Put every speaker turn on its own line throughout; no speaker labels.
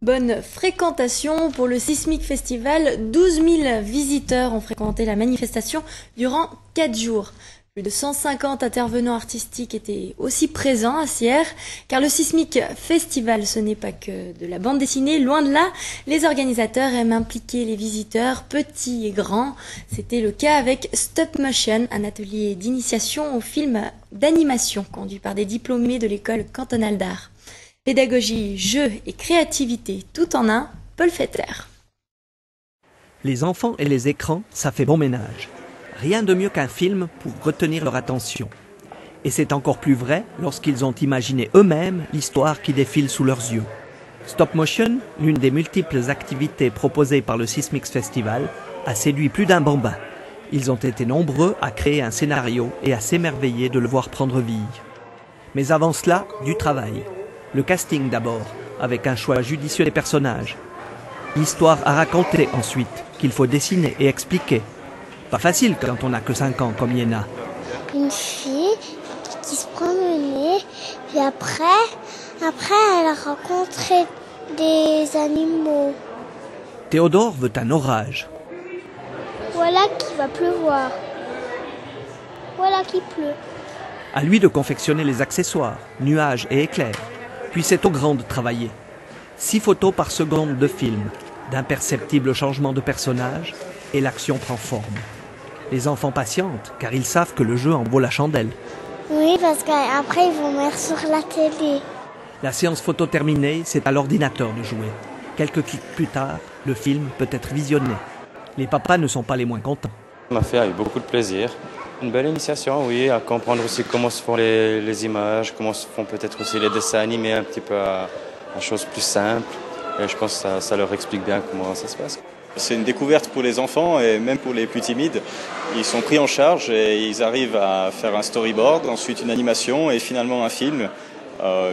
Bonne fréquentation pour le Sismic Festival. 12 000 visiteurs ont fréquenté la manifestation durant 4 jours. Plus de 150 intervenants artistiques étaient aussi présents à Sierre, car le Sismic Festival, ce n'est pas que de la bande dessinée, loin de là. Les organisateurs aiment impliquer les visiteurs, petits et grands. C'était le cas avec Stop Motion, un atelier d'initiation au film d'animation conduit par des diplômés de l'école cantonale d'art. Pédagogie, jeu et créativité, tout en un, Paul Fetter.
Les enfants et les écrans, ça fait bon ménage. Rien de mieux qu'un film pour retenir leur attention. Et c'est encore plus vrai lorsqu'ils ont imaginé eux-mêmes l'histoire qui défile sous leurs yeux. Stop Motion, l'une des multiples activités proposées par le Sismic Festival, a séduit plus d'un bambin. Ils ont été nombreux à créer un scénario et à s'émerveiller de le voir prendre vie. Mais avant cela, du travail. Le casting d'abord, avec un choix judicieux des personnages. L'histoire à raconter ensuite, qu'il faut dessiner et expliquer. Pas facile quand on n'a que 5 ans comme Yéna.
Une fille qui se promenait, puis après elle a rencontré des animaux.
Théodore veut un orage.
Voilà qu'il va pleuvoir. Voilà qu'il pleut.
À lui de confectionner les accessoires, nuages et éclairs. Puis c'est au grand de travailler. 6 photos par seconde de film, d'imperceptibles changements de personnages, et l'action prend forme. Les enfants patientent, car ils savent que le jeu en vaut la chandelle.
Oui, parce qu'après ils vont mettre sur la télé.
La séance photo terminée, c'est à l'ordinateur de jouer. Quelques clics plus tard, le film peut être visionné. Les papas ne sont pas les moins contents.
Ça m'a fait avec beaucoup de plaisir. Une belle initiation, oui, à comprendre aussi comment se font les images, comment se font peut-être aussi les dessins animés un petit peu à choses plus simples. Et je pense que ça leur explique bien comment ça se passe.
C'est une découverte pour les enfants et même pour les plus timides. Ils sont pris en charge et ils arrivent à faire un storyboard, ensuite une animation et finalement un film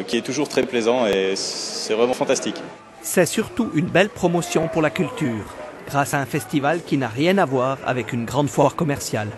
qui est toujours très plaisant et c'est vraiment fantastique.
C'est surtout une belle promotion pour la culture, grâce à un festival qui n'a rien à voir avec une grande foire commerciale.